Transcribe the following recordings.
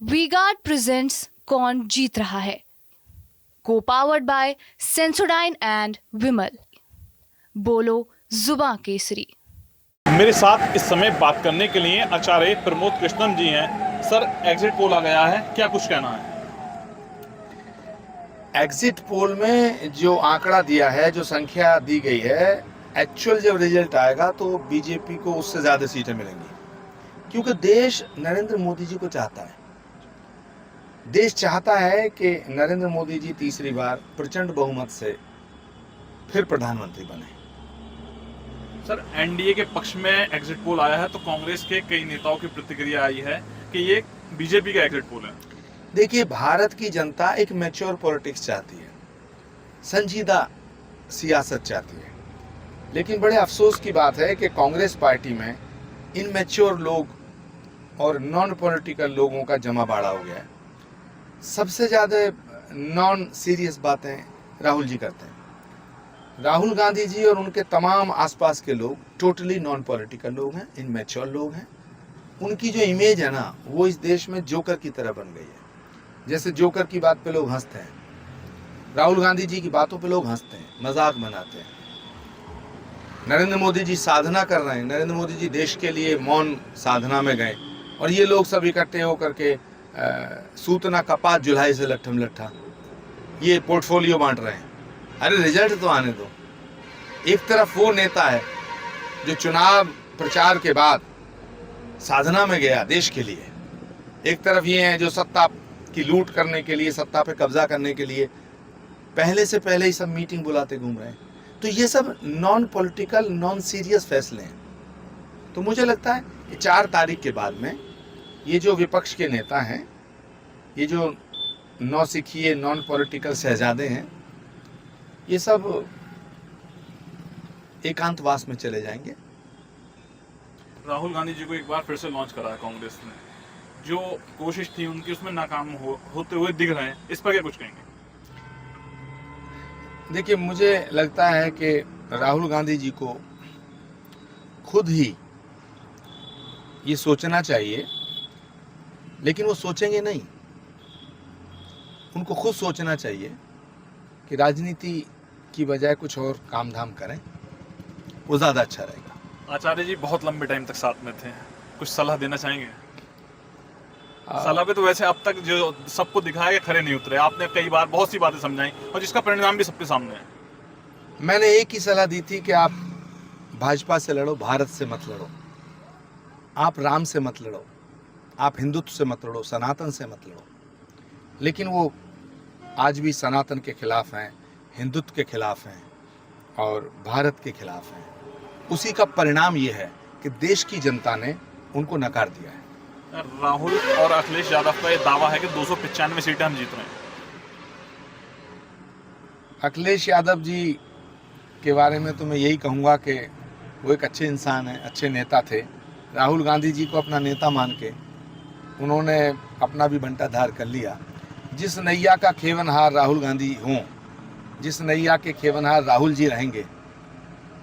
V-Guard presents कौन जीत रहा है, को पावर्ड बाय सेंसोडाइन एंड विमल। बोलो जुबां केसरी। मेरे साथ इस समय बात करने के लिए आचार्य प्रमोद कृष्णन जी हैं। सर, एग्जिट पोल आ गया है, क्या कुछ कहना है? एग्जिट पोल में जो आंकड़ा दिया है, जो संख्या दी गई है, एक्चुअल जब रिजल्ट आएगा तो बीजेपी को उससे ज्यादा सीटें मिलेंगी, क्योंकि देश नरेंद्र मोदी जी को चाहता है। देश चाहता है कि नरेंद्र मोदी जी तीसरी बार प्रचंड बहुमत से फिर प्रधानमंत्री बने। सर, एनडीए के पक्ष में एग्जिट पोल आया है तो कांग्रेस के कई नेताओं की प्रतिक्रिया आई है कि ये बीजेपी का एग्जिट पोल है। देखिए, भारत की जनता एक मैच्योर पॉलिटिक्स चाहती है, संजीदा सियासत चाहती है, लेकिन बड़े अफसोस की बात है कि कांग्रेस पार्टी में इनमैच्योर लोग और नॉन पॉलिटिकल लोगों का जमाबाड़ा हो गया है। सबसे ज़्यादा नॉन सीरियस बातें राहुल जी करते हैं। राहुल गांधी जी और उनके तमाम आसपास के लोग टोटली नॉन पॉलिटिकल लोग हैं, इनमैच्योर लोग हैं। उनकी जो इमेज है ना, वो इस देश में जोकर की तरह बन गई है। जैसे जोकर की बात पे लोग हंसते हैं, राहुल गांधी जी की बातों पे लोग हंसते हैं, मजाक बनाते हैं। नरेंद्र मोदी जी साधना कर रहे हैं, नरेंद्र मोदी जी देश के लिए मौन साधना में गए और ये लोग सब इकट्ठे होकर के सूतना कपात जुलाई से लट्ठम लट्ठा ये पोर्टफोलियो बांट रहे हैं। अरे रिजल्ट तो आने दो। एक तरफ वो नेता है जो चुनाव प्रचार के बाद साधना में गया देश के लिए, एक तरफ ये है जो सत्ता की लूट करने के लिए, सत्ता पे कब्जा करने के लिए पहले से पहले ही सब मीटिंग बुलाते घूम रहे हैं। तो ये सब नॉन पॉलिटिकल, नॉन सीरियस फैसले हैं। तो मुझे लगता है कि 4 तारीख के बाद में ये जो विपक्ष के नेता हैं, ये जो नौसिखिए नॉन पॉलिटिकल शहजादे हैं, ये सब एकांतवास में चले जाएंगे। राहुल गांधी जी को एक बार फिर से लॉन्च करा है कांग्रेस ने, जो कोशिश थी उनकी उसमें नाकाम होते हुए दिख रहे हैं। इस पर क्या कुछ कहेंगे? देखिए, मुझे लगता है कि राहुल गांधी जी को खुद ही ये सोचना चाहिए, लेकिन वो सोचेंगे नहीं। उनको खुद सोचना चाहिए कि राजनीति की बजाय कुछ और काम धाम करें, वो ज़्यादा अच्छा रहेगा। आचार्य जी बहुत लंबे टाइम तक साथ में थे, कुछ सलाह देना चाहेंगे? सलाह पे तो वैसे अब तक जो सबको दिखाया कि खरे नहीं उतरे। आपने कई बार बहुत सी बातें समझाई और जिसका परिणाम भी सबके सामने है। मैंने एक ही सलाह दी थी कि आप भाजपा से लड़ो, भारत से मत लड़ो, आप राम से मत लड़ो, आप हिंदुत्व से मत लड़ो, सनातन से मत लड़ो। लेकिन वो आज भी सनातन के खिलाफ हैं, हिंदुत्व के खिलाफ हैं और भारत के खिलाफ हैं। उसी का परिणाम ये है कि देश की जनता ने उनको नकार दिया है। राहुल और अखिलेश यादव का ये दावा है कि 295 सीटें हम जीत रहे हैं। अखिलेश यादव जी के बारे में तो मैं यही कहूँगा कि वो एक अच्छे इंसान हैं, अच्छे नेता थे। राहुल गांधी जी को अपना नेता मान के उन्होंने अपना भी बंटाधार कर लिया। जिस नैया का खेवनहार राहुल गांधी हों, जिस नैया के खेवनहार राहुल जी रहेंगे,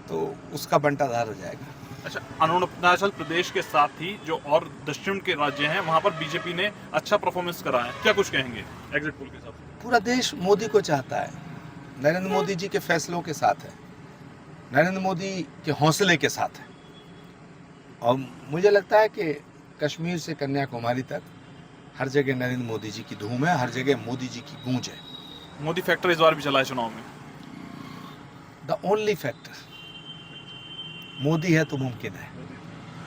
तो उसका बंटाधार हो जाएगा। अच्छा, अरुणाचल प्रदेश के साथ ही जो और दक्षिण के राज्य हैं वहां पर बीजेपी ने अच्छा परफॉर्मेंस करा है, क्या कुछ कहेंगे एग्जिट पोल के साथ? पूरा देश मोदी को चाहता है, नरेंद्र मोदी जी के फैसलों के साथ है, नरेंद्र मोदी के हौसले के साथ है। और मुझे लगता है कि कश्मीर से कन्याकुमारी तक हर जगह नरेंद्र मोदी जी की धूम है, हर जगह मोदी जी की गूंज है। मोदी फैक्टर इस बार भी चला है चुनाव में। द ओनली फैक्टर मोदी है तो मुमकिन है।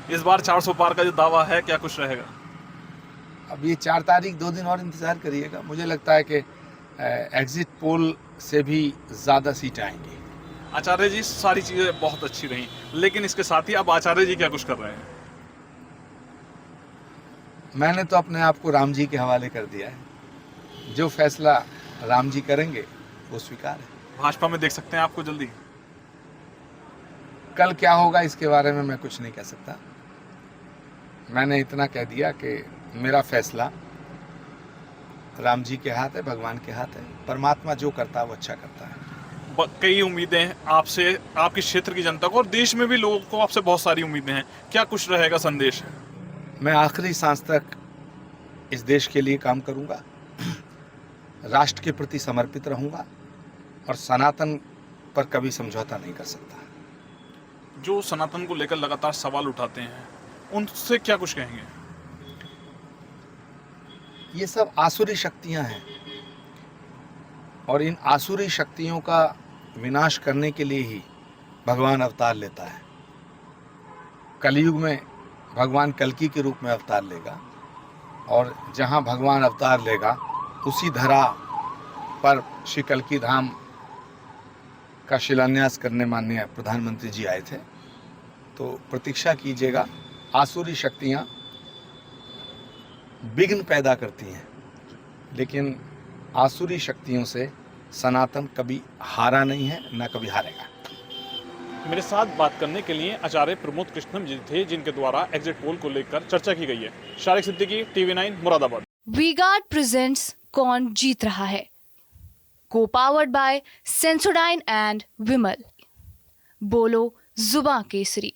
इस बार 400 पार का जो दावा है, क्या कुछ रहेगा? अब ये 4 तारीख 2 दिन और इंतजार करिएगा। मुझे लगता है कि एग्जिट पोल से भी ज़्यादा सीटें आएंगी। आचार्य जी, सारी चीजें बहुत अच्छी रही, लेकिन इसके साथ ही अब आचार्य जी क्या कुछ कर रहे हैं? मैंने तो अपने आप को राम जी के हवाले कर दिया है। जो फैसला राम जी करेंगे वो स्वीकार है। भाजपा में देख सकते हैं आपको जल्दी? कल क्या होगा इसके बारे में मैं कुछ नहीं कह सकता। मैंने इतना कह दिया कि मेरा फैसला राम जी के हाथ है, भगवान के हाथ है। परमात्मा जो करता है वो अच्छा करता है। कई उम्मीदें हैं आपसे, आपके क्षेत्र की जनता को और देश में भी लोगों को आपसे बहुत सारी उम्मीदें हैं। क्या कुछ रहेगा संदेश? मैं आखिरी सांस तक इस देश के लिए काम करूंगा, राष्ट्र के प्रति समर्पित रहूंगा और सनातन पर कभी समझौता नहीं कर सकता। जो सनातन को लेकर लगातार सवाल उठाते हैं उनसे क्या कुछ कहेंगे? ये सब आसुरी शक्तियां हैं और इन आसुरी शक्तियों का विनाश करने के लिए ही भगवान अवतार लेता है। कलयुग में भगवान कल्कि के रूप में अवतार लेगा और जहां भगवान अवतार लेगा उसी धरा पर श्री कल्कि धाम का शिलान्यास करने माननीय प्रधानमंत्री जी आए थे। तो प्रतीक्षा कीजिएगा। आसुरी शक्तियां विघ्न पैदा करती हैं, लेकिन आसुरी शक्तियों से सनातन कभी हारा नहीं है, न कभी हारेगा। मेरे साथ बात करने के लिए आचार्य प्रमोद कृष्णम जी थे, जिनके द्वारा एग्जिट पोल को लेकर चर्चा की गई है। शारिक सिद्दीकी, TV9 मुरादाबाद। वी-गार्ड प्रेजेंट्स कौन जीत रहा है, को पावर्ड बाय सेंसोडाइन एंड विमल। बोलो जुबां केसरी।